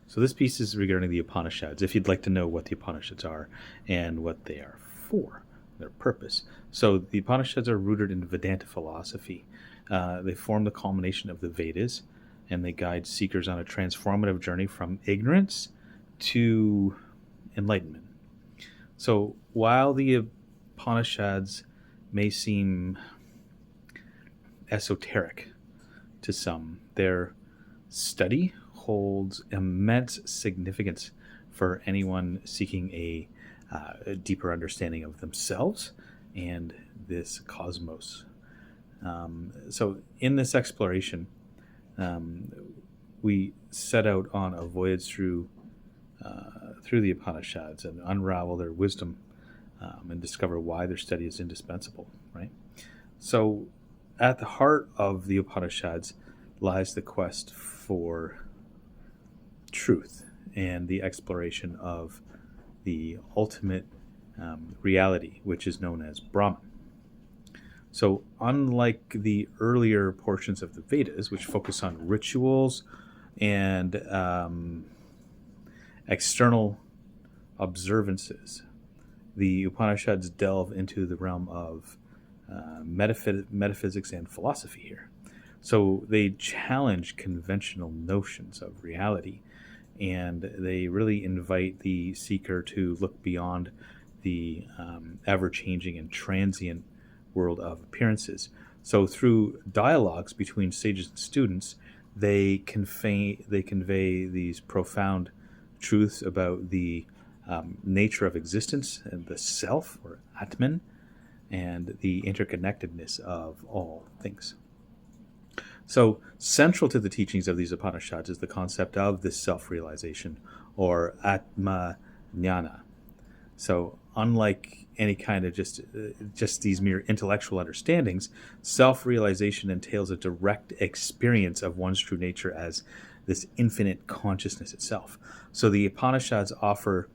So this piece is regarding the Upanishads, if you'd like to know what the Upanishads are and what they are for, their purpose. So the Upanishads are rooted in Vedanta philosophy. They form the culmination of the Vedas, and they guide seekers on a transformative journey from ignorance to enlightenment. So while the Upanishads may seem esoteric to some, their study holds immense significance for anyone seeking a deeper understanding of themselves and this cosmos. So in this exploration, we set out on a voyage through the Upanishads and unravel their wisdom and discover why their study is indispensable, right? So at the heart of the Upanishads lies the quest for truth and the exploration of the ultimate reality, which is known as Brahman. So unlike the earlier portions of the Vedas, which focus on rituals and external observances, the Upanishads delve into the realm of metaphysics and philosophy here. So they challenge conventional notions of reality, and they really invite the seeker to look beyond the ever-changing and transient world of appearances. So through dialogues between sages and students, they convey these profound truths about the nature of existence and the self, or Atman, and the interconnectedness of all things. So central to the teachings of these Upanishads is the concept of this self-realization, or Atma Jnana. So unlike any kind of just these mere intellectual understandings, self-realization entails a direct experience of one's true nature as this infinite consciousness itself. So the Upanishads offer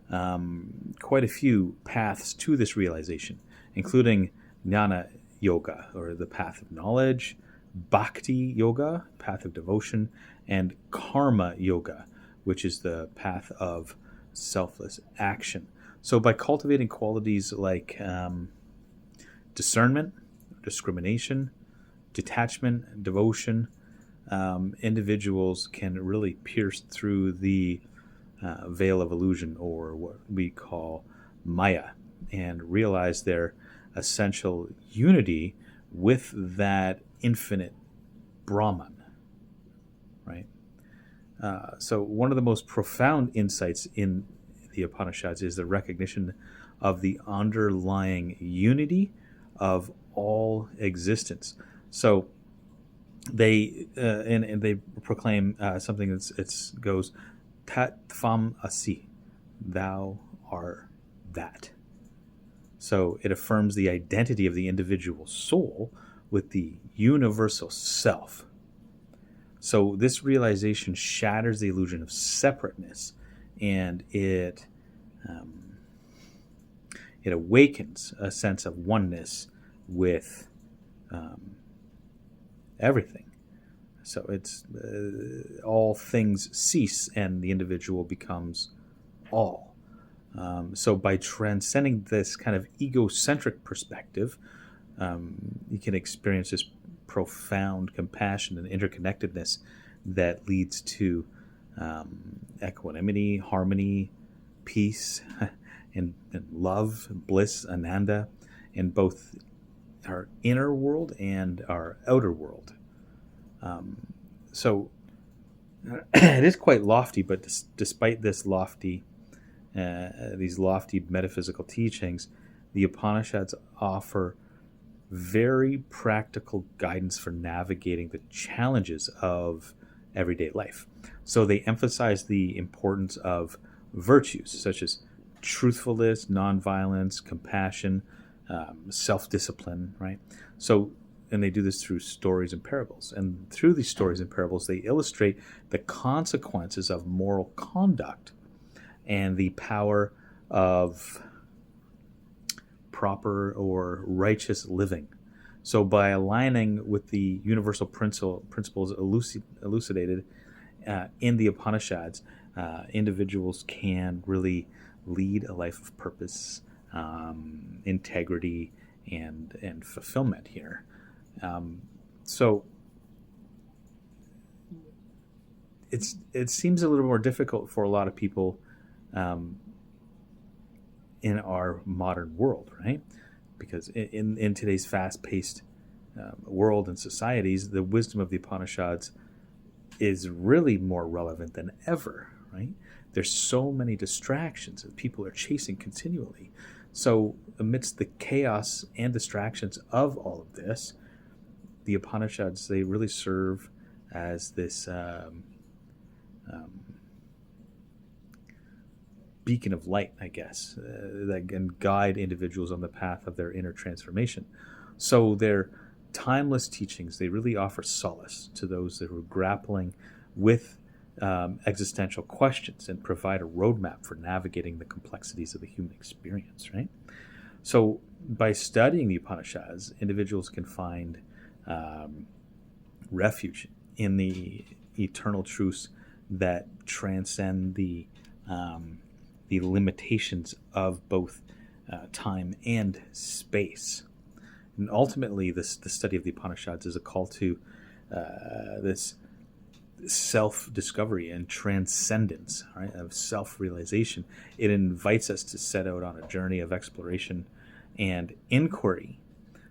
quite a few paths to this realization, including Jnana Yoga, or the path of knowledge, Bhakti Yoga, path of devotion, and Karma Yoga, which is the path of selfless action. So by cultivating qualities like discernment, discrimination, detachment, devotion, individuals can really pierce through the veil of illusion, or what we call Maya, and realize their essential unity with that infinite Brahman, right? So one of the most profound insights in the Upanishads is the recognition of the underlying unity of all existence. So they and they proclaim something that goes Tat Tvam Asi, thou art that. So it affirms the identity of the individual soul with the universal self. So this realization shatters the illusion of separateness, and it awakens a sense of oneness with everything. So it's all things cease, and the individual becomes all. So by transcending this kind of egocentric perspective, you can experience this profound compassion and interconnectedness that leads to equanimity, harmony, peace, and love, bliss, ananda, in both our inner world and our outer world. So it is quite lofty, but despite this these lofty metaphysical teachings, the Upanishads offer very practical guidance for navigating the challenges of everyday life. So they emphasize the importance of virtues such as truthfulness, nonviolence, compassion, self-discipline, right? So, and they do this through stories and parables. And through these stories and parables, they illustrate the consequences of moral conduct and the power of proper or righteous living. So by aligning with the universal principles elucidated in the Upanishads, individuals can really lead a life of purpose, integrity, and fulfillment here. So it seems a little more difficult for a lot of people um, in our modern world, right? Because in today's fast-paced world and societies, the wisdom of the Upanishads is really more relevant than ever, right? There's so many distractions that people are chasing continually. So amidst the chaos and distractions of all of this, the Upanishads, they really serve as this um, beacon of light, I guess, that can guide individuals on the path of their inner transformation. So their timeless teachings, they really offer solace to those that are grappling with existential questions and provide a roadmap for navigating the complexities of the human experience, right? So by studying the Upanishads, individuals can find um, refuge in the eternal truths that transcend the limitations of both time and space. And ultimately, the study of the Upanishads is a call to this self-discovery and transcendence, right, of self-realization. It invites us to set out on a journey of exploration and inquiry.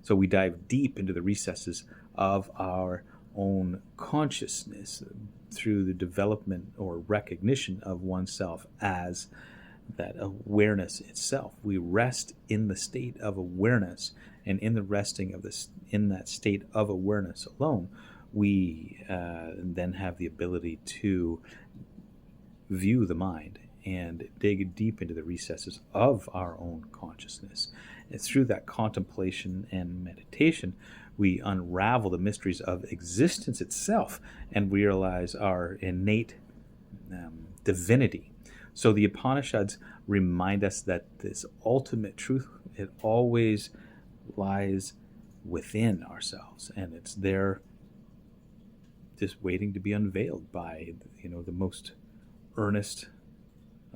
So we dive deep into the recesses of our own consciousness through the development or recognition of oneself as that awareness itself. We rest in the state of awareness, and in the resting of this, in that state of awareness alone, we then have the ability to view the mind and dig deep into the recesses of our own consciousness. And through that contemplation and meditation, we unravel the mysteries of existence itself and realize our innate divinity. So the Upanishads remind us that this ultimate truth, it always lies within ourselves, and it's there just waiting to be unveiled by the most earnest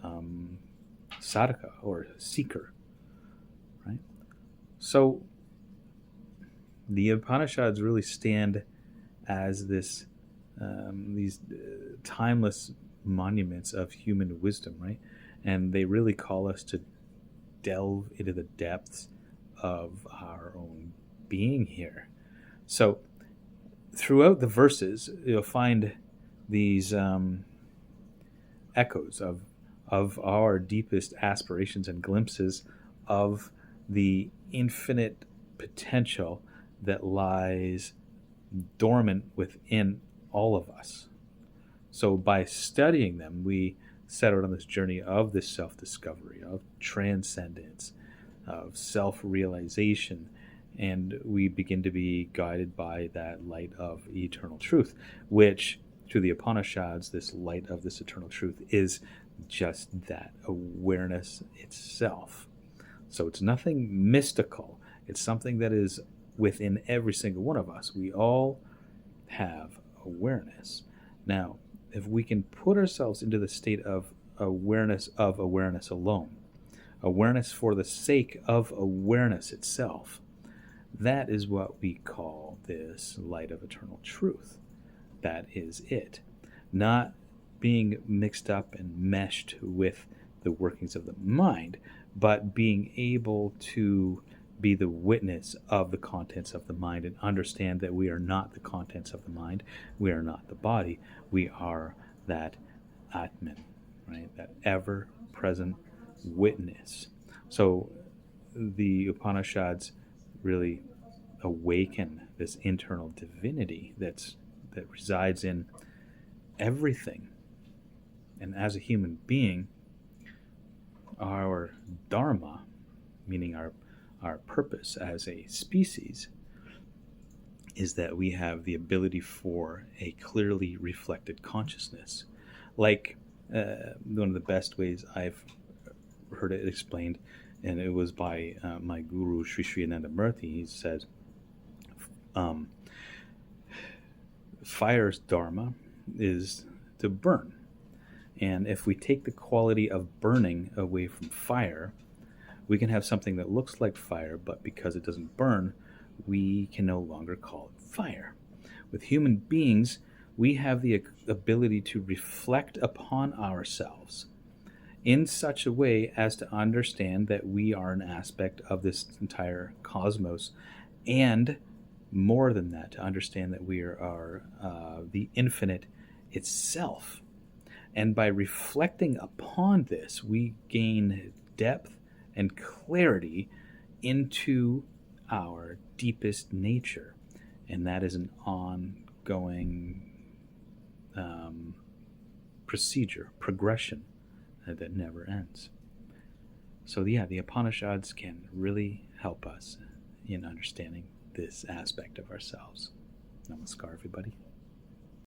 sadhaka or seeker, right? So the Upanishads really stand as these timeless monuments of human wisdom, right? And they really call us to delve into the depths of our own being here. So throughout the verses, you'll find these echoes of our deepest aspirations and glimpses of the infinite potential that lies dormant within all of us. So by studying them, we set out on this journey of this self-discovery, of transcendence, of self-realization, and we begin to be guided by that light of eternal truth, which, through the Upanishads, this light of this eternal truth is just that awareness itself. So it's nothing mystical. It's something that is within every single one of us. We all have awareness. Now, if we can put ourselves into the state of awareness alone, awareness for the sake of awareness itself, that is what we call this light of eternal truth. That is it. Not being mixed up and meshed with the workings of the mind, but being able to be the witness of the contents of the mind and understand that we are not the contents of the mind. We are not the body. We are that Atman, right? That ever-present witness. So the Upanishads really awaken this internal divinity that resides in everything. And as a human being, our dharma, meaning our purpose as a species, is that we have the ability for a clearly reflected consciousness. Like one of the best ways I've heard it explained, and it was by my guru, Sri Sri Anandamurti. He said, fire's dharma is to burn, And if we take the quality of burning away from fire, we can have something that looks like fire, but because it doesn't burn, we can no longer call it fire. With human beings, we have the ability to reflect upon ourselves in such a way as to understand that we are an aspect of this entire cosmos, and more than that, to understand that we are the infinite itself. And by reflecting upon this, we gain depth and clarity into our deepest nature. And that is an ongoing procedure, progression that never ends. So, yeah, the Upanishads can really help us in understanding this aspect of ourselves. Namaskar, everybody.